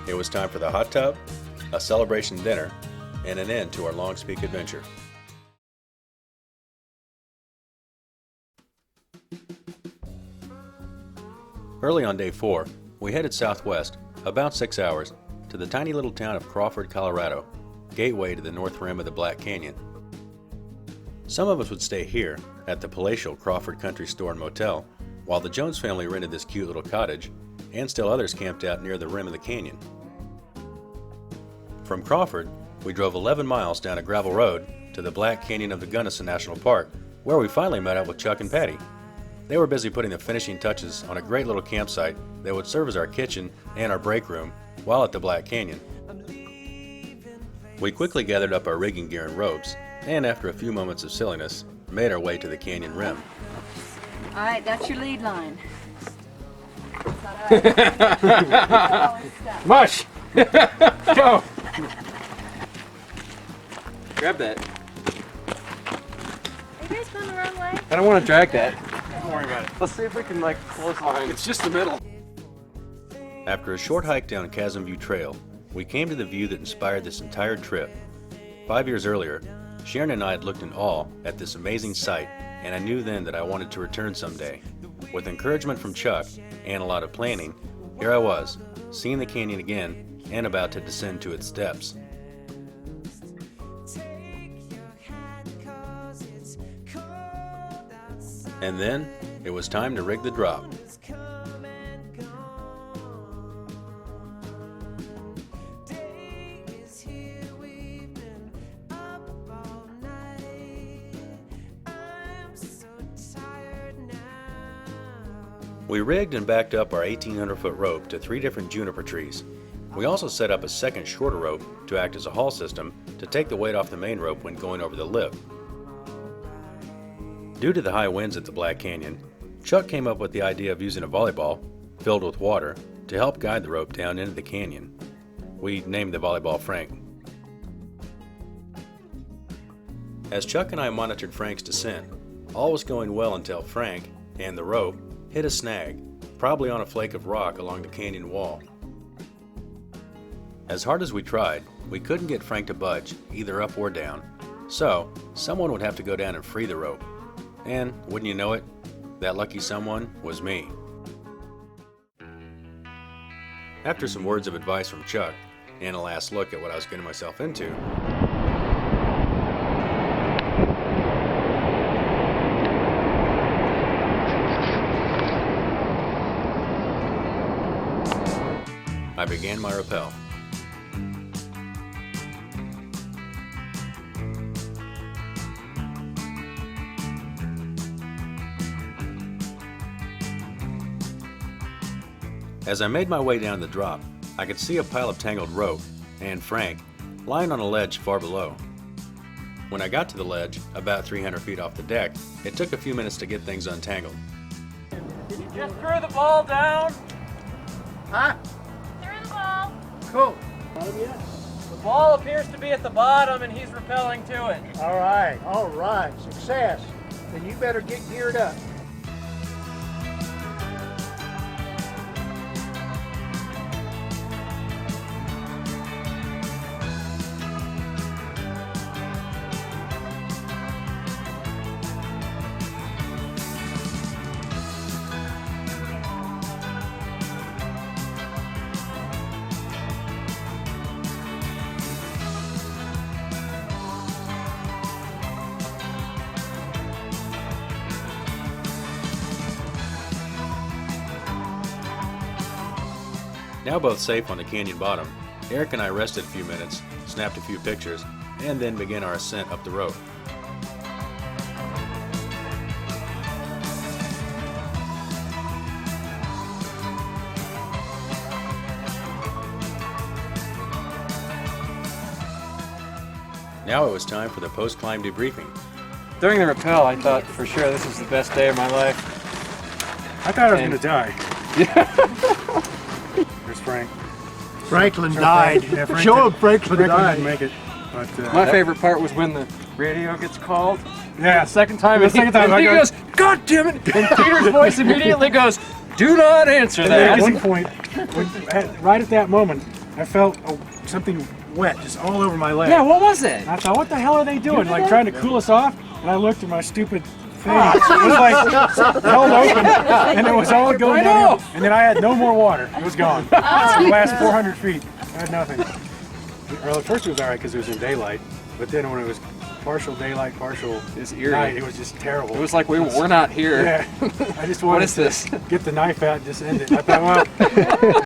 It was time for the hot tub, a celebration dinner, and an end to our Longs Peak adventure. Early on day 4, we headed southwest, about 6 hours, to the tiny little town of Crawford, Colorado, gateway to the north rim of the Black Canyon. Some of us would stay here, at the palatial Crawford Country Store and Motel, while the Jones family rented this cute little cottage, and still others camped out near the rim of the canyon. From Crawford, we drove 11 miles down a gravel road to the Black Canyon of the Gunnison National Park, where we finally met up with Chuck and Patty. They were busy putting the finishing touches on a great little campsite that would serve as our kitchen and our break room while at the Black Canyon. We quickly gathered up our rigging gear and ropes, and after a few moments of silliness, made our way to the canyon rim. All right, that's your lead line. Mush! Go! Grab that. Are you guys going the wrong way? I don't want to drag that. Don't worry about it. Let's see if we can close the line. It's just the middle. After a short hike down Chasm View Trail, we came to the view that inspired this entire trip. 5 years earlier, Sharon and I had looked in awe at this amazing sight, and I knew then that I wanted to return someday. With encouragement from Chuck and a lot of planning, here I was, seeing the canyon again and about to descend to its depths. And then, it was time to rig the drop. We rigged and backed up our 1,800-foot rope to 3 different juniper trees. We also set up a second shorter rope to act as a haul system to take the weight off the main rope when going over the lip. Due to the high winds at the Black Canyon, Chuck came up with the idea of using a volleyball filled with water to help guide the rope down into the canyon. We named the volleyball Frank. As Chuck and I monitored Frank's descent, all was going well until Frank and the rope hit a snag, probably on a flake of rock along the canyon wall. As hard as we tried, we couldn't get Frank to budge, either up or down, so someone would have to go down and free the rope. And, wouldn't you know it, that lucky someone was me. After some words of advice from Chuck, and a last look at what I was getting myself into, I began my rappel. As I made my way down the drop, I could see a pile of tangled rope and Frank lying on a ledge far below. When I got to the ledge, about 300 feet off the deck, it took a few minutes to get things untangled. Did you just throw the ball down? Huh? Through the ball. Cool. The ball appears to be at the bottom and he's rappelling to it. All right. Success. Then you better get geared up. Now both safe on the canyon bottom, Eric and I rested a few minutes, snapped a few pictures, and then began our ascent up the rope. Now it was time for the post-climb debriefing. During the rappel, I thought for sure this is the best day of my life. I thought I was going to die. Yeah. There's Frank. Franklin died. Yeah, Show him Franklin Franklin died. didn't make it. But, My favorite part was when the radio gets called. yeah, Second time, The second time and I he go- goes, "God damn it!" And Peter's voice immediately goes, "Do not answer And that." then at one point, right at that moment, I felt something wet just all over my leg. Yeah, what was it? And I thought, what the hell are they doing? Like trying to cool us off? And I looked at my stupid thing. It was like held open, and it was all going down. And then I had no more water. It was gone. The last 400 feet, I had nothing. Well, at first it was all right because it was in daylight, but then when it was partial daylight, partial night, it was just terrible. It was like we're not here. Yeah, I just wanted to get the knife out and just end it. I thought, well.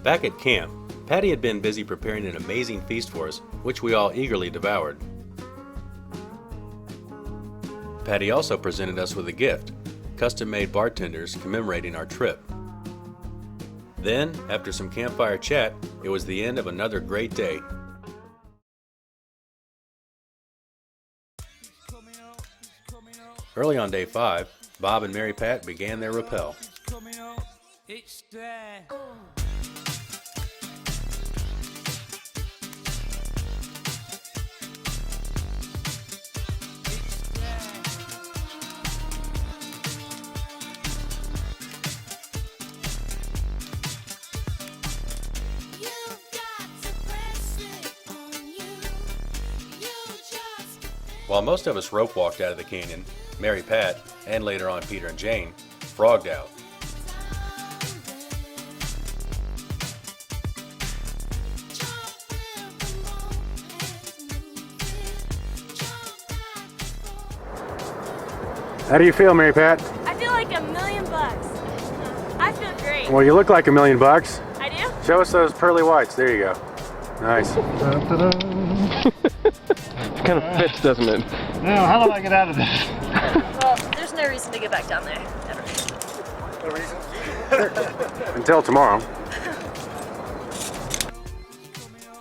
Back at camp, Patty had been busy preparing an amazing feast for us, which we all eagerly devoured. Patty also presented us with a gift, custom-made bartenders commemorating our trip. Then, after some campfire chat, it was the end of another great day. Early on day 5, Bob and Mary Pat began their rappel. While most of us rope walked out of the canyon, Mary Pat, and later on Peter and Jane, frogged out. How do you feel, Mary Pat? I feel like $1,000,000. I feel great. Well, you look like $1,000,000. I do? Show us those pearly whites. There you go. Nice. It kind of fits, doesn't it? Now, how do I get out of this? Well, there's no reason to get back down there. Ever. No reason. Until tomorrow.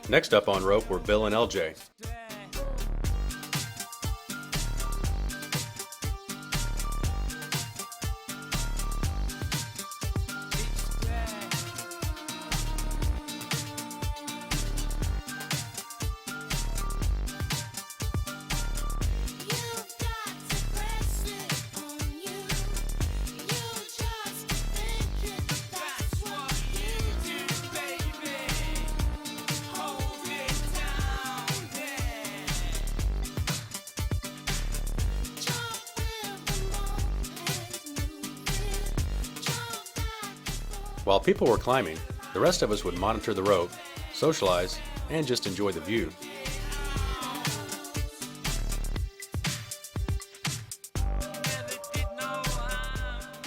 Next up on rope were Bill and LJ. While people were climbing, the rest of us would monitor the rope, socialize, and just enjoy the view.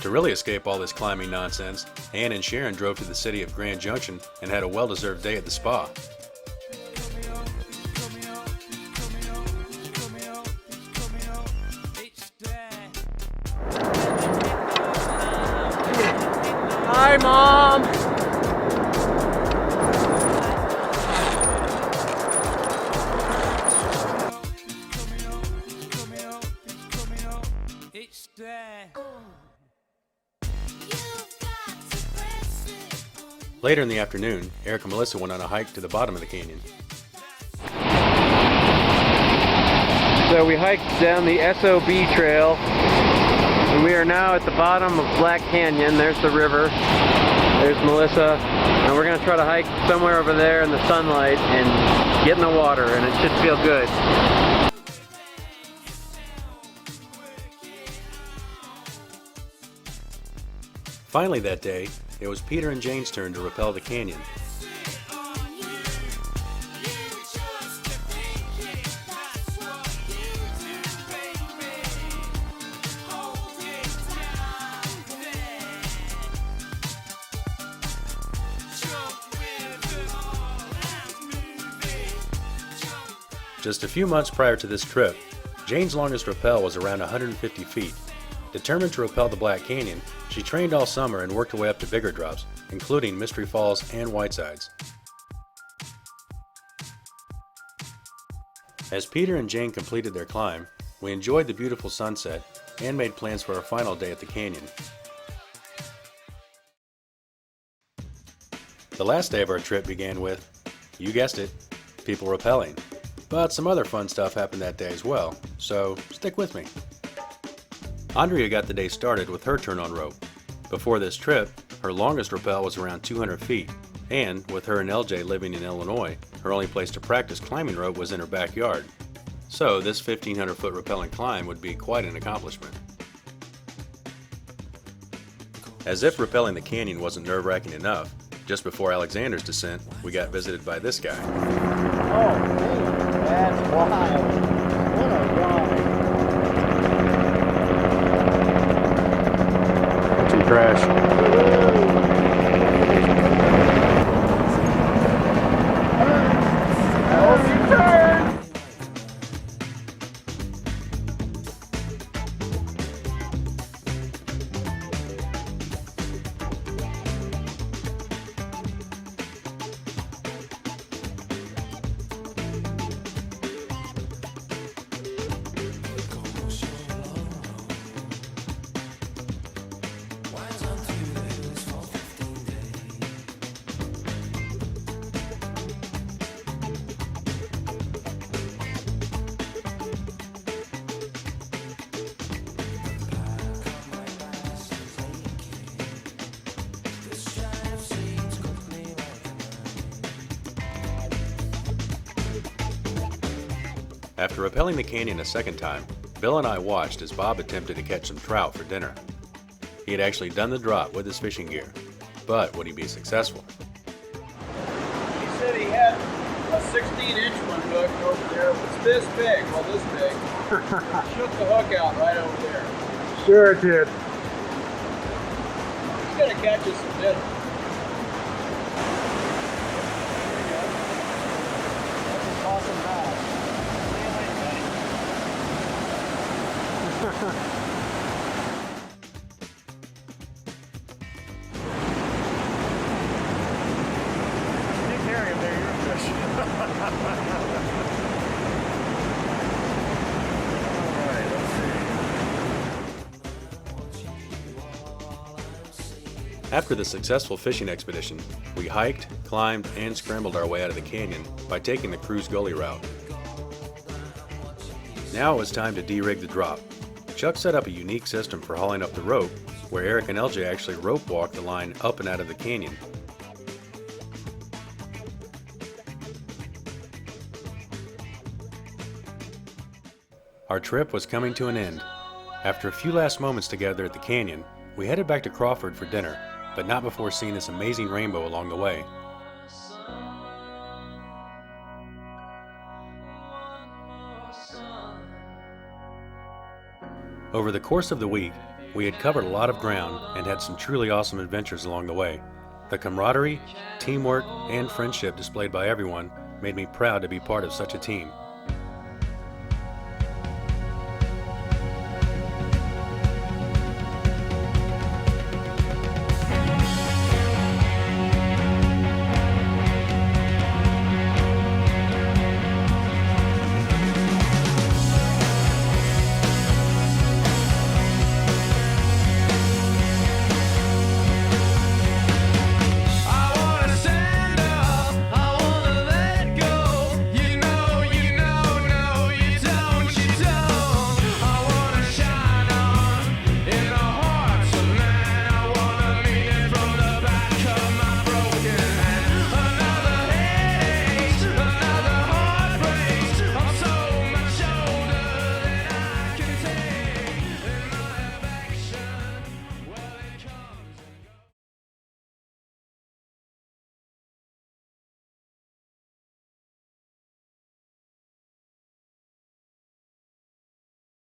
To really escape all this climbing nonsense, Ann and Sharon drove to the city of Grand Junction and had a well-deserved day at the spa. Hi, Mom! Later in the afternoon, Eric and Melissa went on a hike to the bottom of the canyon. So we hiked down the SOB trail, and we are now at the bottom of Black Canyon. There's the river, there's Melissa, and we're going to try to hike somewhere over there in the sunlight and get in the water, and it should feel good. Finally that day, it was Peter and Jane's turn to rappel the canyon. Just a few months prior to this trip, Jane's longest rappel was around 150 feet. Determined to rappel the Black Canyon, she trained all summer and worked her way up to bigger drops, including Mystery Falls and Whitesides. As Peter and Jane completed their climb, we enjoyed the beautiful sunset and made plans for our final day at the canyon. The last day of our trip began with, you guessed it, people rappelling. But some other fun stuff happened that day as well, so stick with me. Andrea got the day started with her turn on rope. Before this trip, her longest rappel was around 200 feet, And with her and LJ living in Illinois, her only place to practice climbing rope was in her backyard. So this 1,500-foot rappelling climb would be quite an accomplishment. As if rappelling the canyon wasn't nerve-wracking enough, just before Alexander's descent, we got visited by this guy. Oh, man, that's wild. What a ride. Watch him crash. After rappelling the canyon a second time, Bill and I watched as Bob attempted to catch some trout for dinner. He had actually done the drop with his fishing gear, but would he be successful? He said he had a 16-inch one hooked over there. It was this big, well this big. Shook the hook out right over there. Sure it did. He's gonna catch us some dinner. After the successful fishing expedition, we hiked, climbed, and scrambled our way out of the canyon by taking the cruise gully route. Now it was time to de-rig the drop. Chuck set up a unique system for hauling up the rope, where Eric and LJ actually rope walked the line up and out of the canyon. Our trip was coming to an end. After a few last moments together at the canyon, we headed back to Crawford for dinner, but not before seeing this amazing rainbow along the way. Over the course of the week, we had covered a lot of ground and had some truly awesome adventures along the way. The camaraderie, teamwork, and friendship displayed by everyone made me proud to be part of such a team.